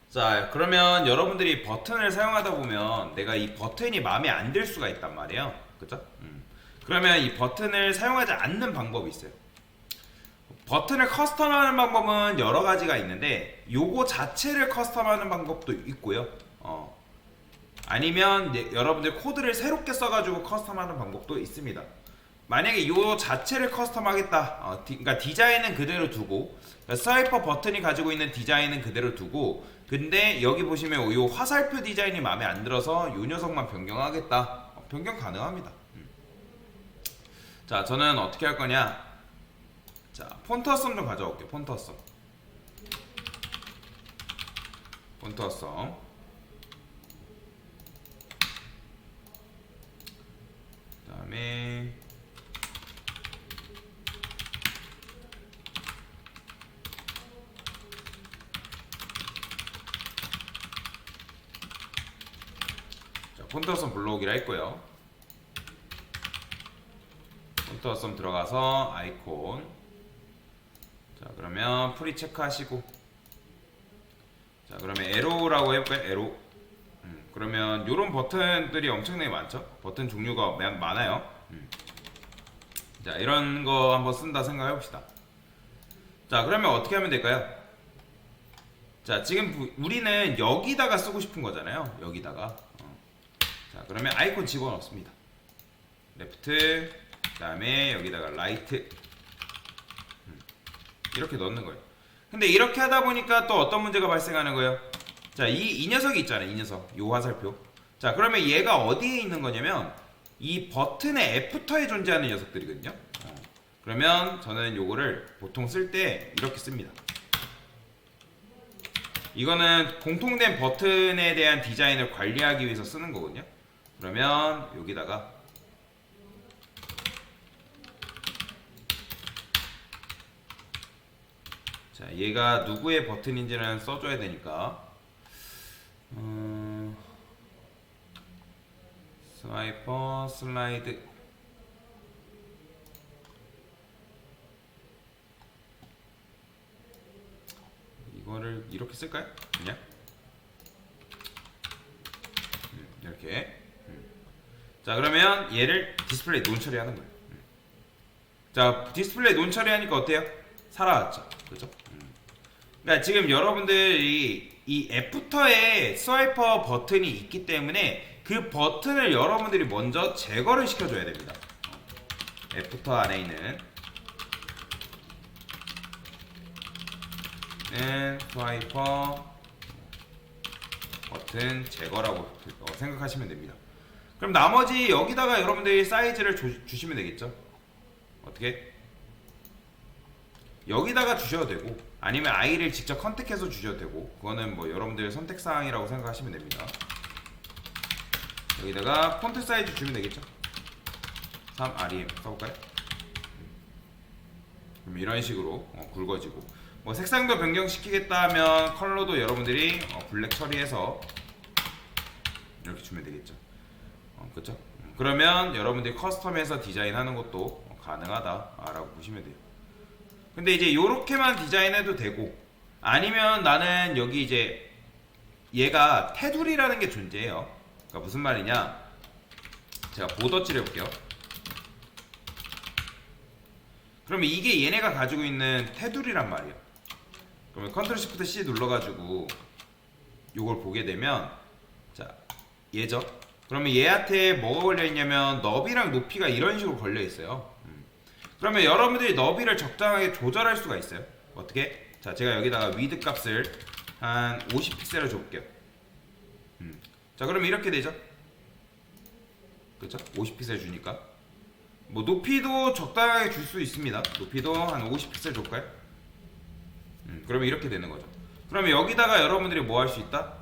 자, 그러면 여러분들이 버튼을 사용하다 보면 내가 이 버튼이 마음에 안 들 수가 있단 말이에요. 그죠? 그러면 이 버튼을 사용하지 않는 방법이 있어요. 버튼을 커스텀하는 방법은 여러 가지가 있는데 요거 자체를 커스텀하는 방법도 있고요. 아니면 여러분들 코드를 새롭게 써가지고 커스텀하는 방법도 있습니다. 만약에 요 자체를 커스텀하겠다. 그러니까 디자인은 그대로 두고 그러니까 스와이퍼 버튼이 가지고 있는 디자인은 그대로 두고 근데 여기 보시면 요 화살표 디자인이 마음에 안 들어서 요 녀석만 변경하겠다. 변경 가능합니다. 자, 저는 어떻게 할 거냐? 자, 폰트 어썸 좀 가져올게요. 폰트 어썸. 폰트 어썸. 그다음에 자, 폰트 어썸 불러오기로 했고요. 폰트 어썸 들어가서 아이콘. 자, 그러면 프리 체크하시고. 자, 그러면 에로우라고 해볼까요? 에로우. 그러면 요런 버튼들이 엄청나게 많죠? 버튼 종류가 많아요. 자, 이런 거 한번 쓴다 생각해 봅시다. 자, 그러면 어떻게 하면 될까요? 자, 지금 우리는 여기다가 쓰고 싶은 거잖아요. 여기다가. 자, 그러면 아이콘 집어넣습니다. 레프트, 그 다음에 여기다가 라이트. 이렇게 넣는 거예요. 근데 이렇게 하다 보니까 또 어떤 문제가 발생하는 거예요? 자, 이 녀석이 있잖아요. 이 녀석. 요 화살표. 자, 그러면 얘가 어디에 있는 거냐면 이 버튼의 애프터에 존재하는 녀석들이거든요. 그러면 저는 요거를 보통 쓸 때 이렇게 씁니다. 이거는 공통된 버튼에 대한 디자인을 관리하기 위해서 쓰는 거거든요. 그러면 여기다가 자, 얘가 누구의 버튼인지는 써줘야 되니까 스와이퍼 슬라이드 이거를 이렇게 쓸까요? 그냥 이렇게 자, 그러면 얘를 디스플레이 논 처리하는 거예요. 자, 디스플레이 논 처리하니까 어때요? 살아왔죠. 그죠? 그러니까 지금 여러분들이 이 애프터에 스와이퍼 버튼이 있기 때문에 그 버튼을 여러분들이 먼저 제거를 시켜줘야 됩니다. 애프터 안에 있는 스와이퍼 버튼 제거라고 생각하시면 됩니다. 그럼 나머지 여기다가 여러분들이 사이즈를 주시면 되겠죠. 어떻게? 여기다가 주셔도 되고 아니면 아이를 직접 컨택해서 주셔도 되고 그거는 뭐 여러분들의 선택사항이라고 생각하시면 됩니다. 여기다가 폰트 사이즈 주면 되겠죠. 3REM 써볼까요? 그럼 이런 식으로 굵어지고 뭐 색상도 변경시키겠다 하면 컬러도 여러분들이 블랙 처리해서 이렇게 주면 되겠죠. 그쵸? 그러면 여러분들이 커스텀해서 디자인하는 것도 가능하다라고 보시면 돼요. 근데 이제 요렇게만 디자인해도 되고 아니면 나는 여기 이제 얘가 테두리라는 게 존재해요. 그러니까 무슨 말이냐, 제가 보더질 해볼게요. 그러면 이게 얘네가 가지고 있는 테두리란 말이에요. 그러면 컨트롤 시프트 C 눌러가지고 요걸 보게 되면 자, 얘죠. 그러면 얘한테 뭐가 걸려있냐면 너비랑 높이가 이런 식으로 걸려있어요. 그러면 여러분들이 너비를 적당하게 조절할 수가 있어요. 어떻게? 자, 제가 여기다가 위드 값을 한 50픽셀을 줘볼게요. 자, 그러면 이렇게 되죠. 그렇죠? 50픽셀 주니까 뭐 높이도 적당하게 줄 수 있습니다. 높이도 한 50픽셀 줄까요? 그러면 이렇게 되는 거죠. 그러면 여기다가 여러분들이 뭐 할 수 있다?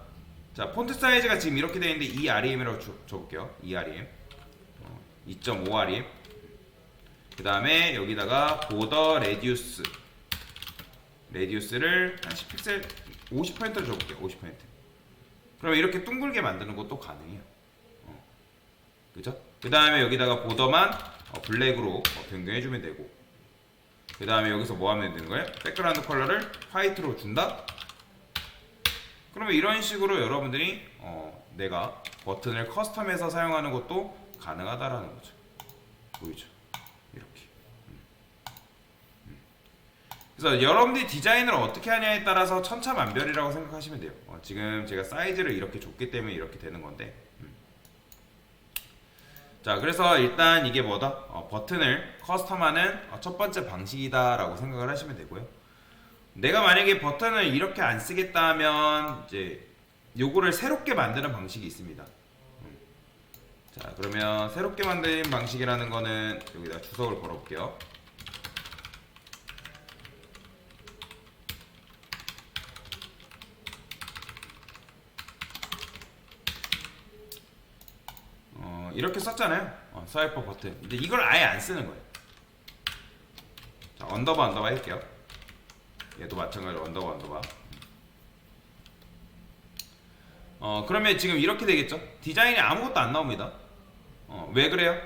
자, 폰트 사이즈가 지금 이렇게 되어 있는데 2REM이라고 줘볼게요. 2REM 2.5REM 그 다음에 여기다가 보더 레디우스를 한 10픽셀 50%로 줘볼게요. 50%. 그러면 이렇게 둥글게 만드는 것도 가능해요. 그죠? 그 다음에 여기다가 보더만 블랙으로 변경해주면 되고 그 다음에 여기서 뭐 하면 되는 거예요? 백그라운드 컬러를 화이트로 준다? 그러면 이런 식으로 여러분들이 내가 버튼을 커스텀해서 사용하는 것도 가능하다라는 거죠. 보이죠? 이렇게. 그래서 여러분들이 디자인을 어떻게 하냐에 따라서 천차만별이라고 생각하시면 돼요. 지금 제가 사이즈를 이렇게 줬기 때문에 이렇게 되는 건데. 자, 그래서 일단 이게 뭐다? 버튼을 커스텀하는 첫 번째 방식이다라고 생각을 하시면 되고요. 내가 만약에 버튼을 이렇게 안 쓰겠다 하면 이제 요거를 새롭게 만드는 방식이 있습니다. 자, 그러면 새롭게 만드는 방식이라는 거는 여기다 주석을 걸어볼게요. 이렇게 썼잖아요. 스와이퍼 버튼. 근데 이걸 아예 안 쓰는 거예요. 자, 언더바 할게요. 얘도 마찬가지로 언더바. 그러면 지금 이렇게 되겠죠? 디자인이 아무것도 안 나옵니다. 왜 그래요?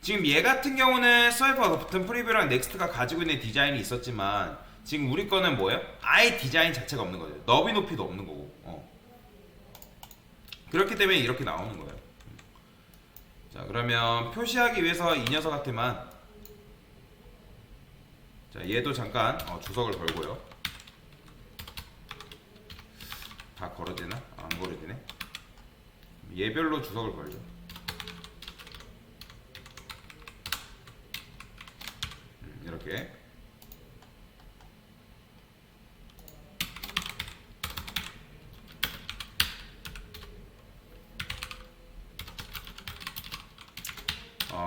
지금 얘 같은 경우는 스와이퍼 버튼 프리뷰랑 넥스트가 가지고 있는 디자인이 있었지만 지금 우리 거는 뭐예요? 아예 디자인 자체가 없는 거죠. 너비 높이도 없는 거고. 그렇기 때문에 이렇게 나오는 거예요. 자, 그러면 표시하기 위해서 이 녀석한테만, 자, 얘도 잠깐 주석을 걸고요. 다 걸어지나? 안 걸어지네. 얘별로 주석을 걸죠. 이렇게.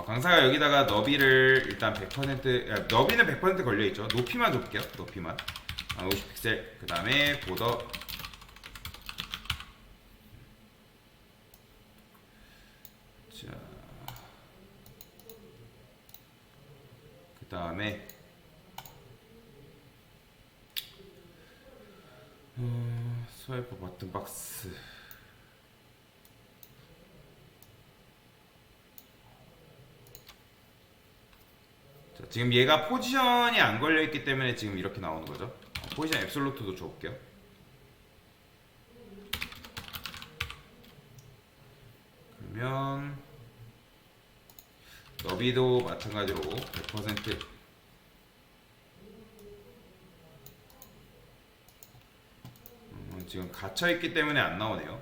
강사가 여기다가 너비를 일단 100%, 너비는 100% 걸려있죠. 높이만 좁게요. 높이만 50픽셀. 그 다음에 보더, 자, 그 다음에 스와이프 버튼 박스. 자, 지금 얘가 포지션이 안 걸려있기 때문에 지금 이렇게 나오는 거죠. 포지션 앱솔루트도 줘볼게요. 그러면 너비도 마찬가지로 100% 지금 갇혀있기 때문에 안 나오네요.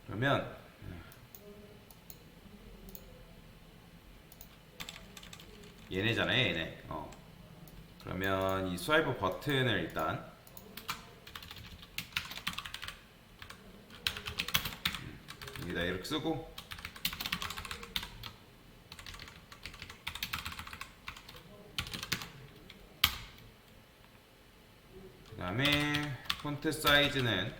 그러면 얘네잖아요, 얘네. 그러면 이 스와이프 버튼을 일단 여기다 이렇게 쓰고, 그 다음에 폰트 사이즈는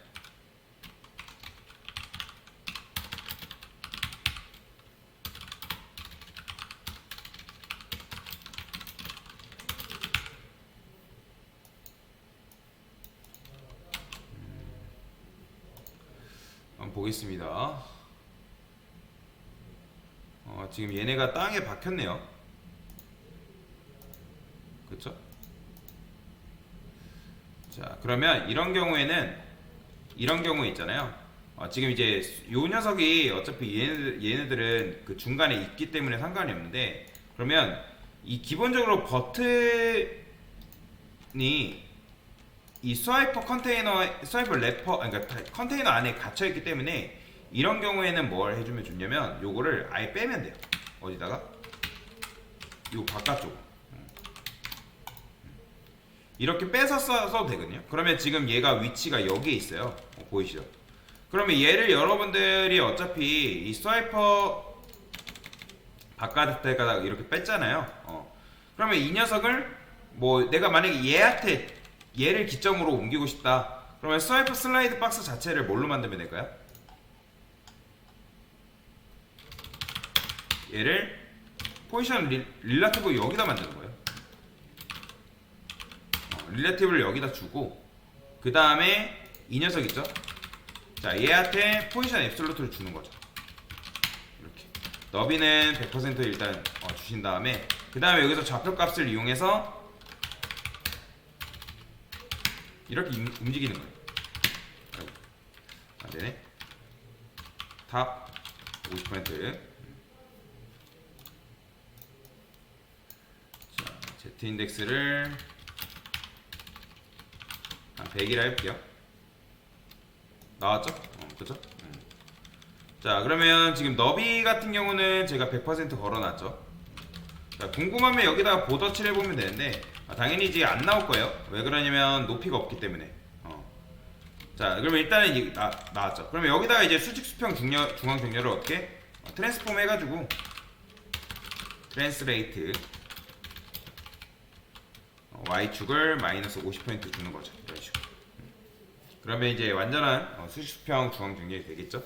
한번 보겠습니다. 지금 얘네가 땅에 박혔네요. 그쵸? 자, 그러면 이런 경우에는, 이런 경우 있잖아요. 지금 이제 요 녀석이 어차피 얘네들은 그 중간에 있기 때문에 상관이 없는데, 그러면 이 기본적으로 버튼이 이 스와이퍼 컨테이너, 스와이퍼 래퍼, 그러니까 컨테이너 안에 갇혀있기 때문에 이런 경우에는 뭘 해주면 좋냐면 요거를 아예 빼면 돼요. 어디다가? 요 바깥쪽 이렇게 빼서 써도 되거든요. 그러면 지금 얘가 위치가 여기에 있어요. 보이시죠? 그러면 얘를 여러분들이 어차피 이 스와이퍼 바깥에다가 이렇게 뺐잖아요. 그러면 이 녀석을 뭐 내가 만약에 얘한테 얘를 기점으로 옮기고 싶다. 그러면 스와이프 슬라이드 박스 자체를 뭘로 만들면 될까요? 얘를 포지션 릴라티브 여기다 만드는 거예요. 릴레티브를 여기다 주고, 그 다음에 이 녀석 있죠? 자, 얘한테 포지션 앱솔루트를 주는 거죠. 이렇게 너비는 100% 일단 주신 다음에, 그 다음에 여기서 좌표 값을 이용해서 이렇게 움직이는 거예요. 아이고, 안 되네. 탑 50%. 자, Z 인덱스를 한 100이라 해볼게요. 나왔죠? 그죠? 자, 그러면 지금 너비 같은 경우는 제가 100% 걸어놨죠. 자, 궁금하면 여기다가 보더 칠해보면 되는데 당연히 이제 안 나올 거예요. 왜 그러냐면 높이가 없기 때문에. 자, 그러면 일단은 이게 나왔죠. 그러면 여기다가 이제 수직 수평 중앙 정렬을 어떻게 트랜스폼 해가지고 트랜스레이트 Y축을 마이너스 50% 주는 거죠. 이런 식으로. 그러면 이제 완전한 수직 수평 중앙 정렬이 되겠죠.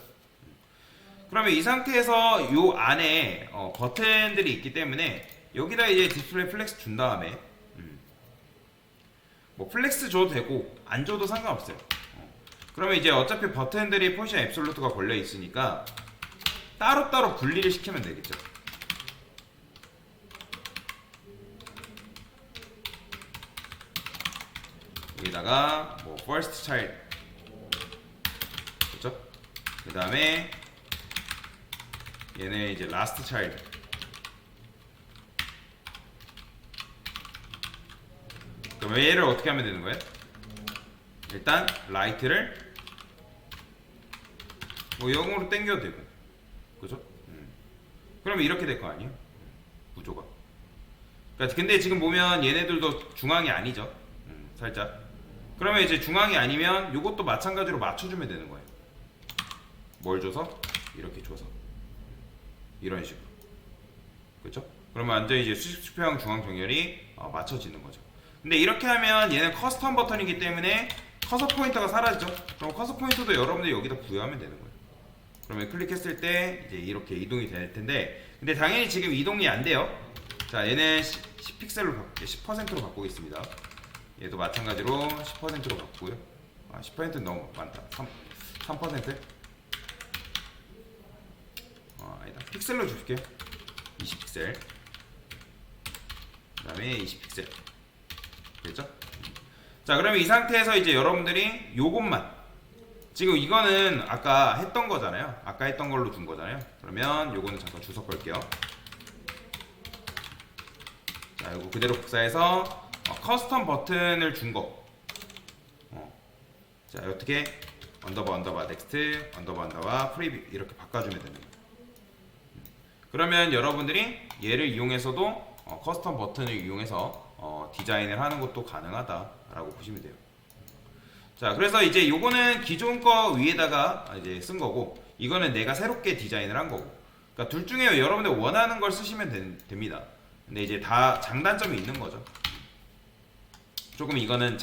그러면 이 상태에서 요 안에 버튼들이 있기 때문에 여기다 이제 디스플레이 플렉스 준 다음에 뭐 플렉스 줘도 되고 안 줘도 상관없어요. 그러면 이제 어차피 버튼들이 포지션 앱솔루트가 걸려 있으니까 따로따로 분리를 시키면 되겠죠. 여기다가 뭐 first child, 그렇죠? 그 다음에 얘네 이제 last child. 그럼 얘를 어떻게 하면 되는 거예요? 일단 라이트를 뭐 0으로 당겨도 되고, 그죠? 그러면 이렇게 될 거 아니에요? 구조가. 그러니까 근데 지금 보면 얘네들도 중앙이 아니죠. 살짝. 그러면 이제 중앙이 아니면 이것도 마찬가지로 맞춰주면 되는 거예요. 뭘 줘서? 이렇게 줘서. 이런 식으로. 그렇죠? 그러면 완전히 이제 수직 수평 중앙 정렬이 맞춰지는 거죠. 근데 이렇게 하면 얘는 커스텀 버튼이기 때문에 커서 포인터가 사라지죠. 그럼 커서 포인터도 여러분들이 여기다 부여하면 되는 거예요. 그러면 클릭했을 때 이제 이렇게 이동이 될 텐데, 근데 당연히 지금 이동이 안 돼요. 자, 얘는 10픽셀로 바꿀게요. 10%로 바꾸겠습니다. 얘도 마찬가지로 10%로 바꾸고요. 10%는 너무 많다. 3%? 아니다. 픽셀로 줄게요. 20픽셀. 그 다음에 20픽셀. 됐죠? 자, 그러면 이 상태에서 이제 여러분들이 요것만, 지금 이거는 아까 했던 거잖아요. 아까 했던 걸로 준 거잖아요. 그러면 요거는 잠깐 주석 걸게요. 자, 요거 그대로 복사해서 커스텀 버튼을 준 거. 자, 어떻게 언더바 넥스트 언더바 프리뷰 이렇게 바꿔주면 되는 거예요. 그러면 여러분들이 얘를 이용해서도 커스텀 버튼을 이용해서 디자인을 하는 것도 가능하다라고 보시면 돼요. 자, 그래서 이제 요거는 기존 거 위에다가 이제 쓴 거고, 이거는 내가 새롭게 디자인을 한 거고. 그러니까 둘 중에 여러분들 원하는 걸 쓰시면 됩니다. 근데 이제 다 장단점이 있는 거죠. 조금 이거는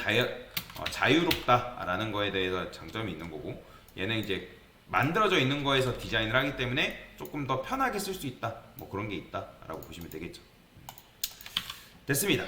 자유롭다라는 거에 대해서 장점이 있는 거고, 얘는 이제 만들어져 있는 거에서 디자인을 하기 때문에 조금 더 편하게 쓸 수 있다, 뭐 그런 게 있다라고 보시면 되겠죠. 됐습니다.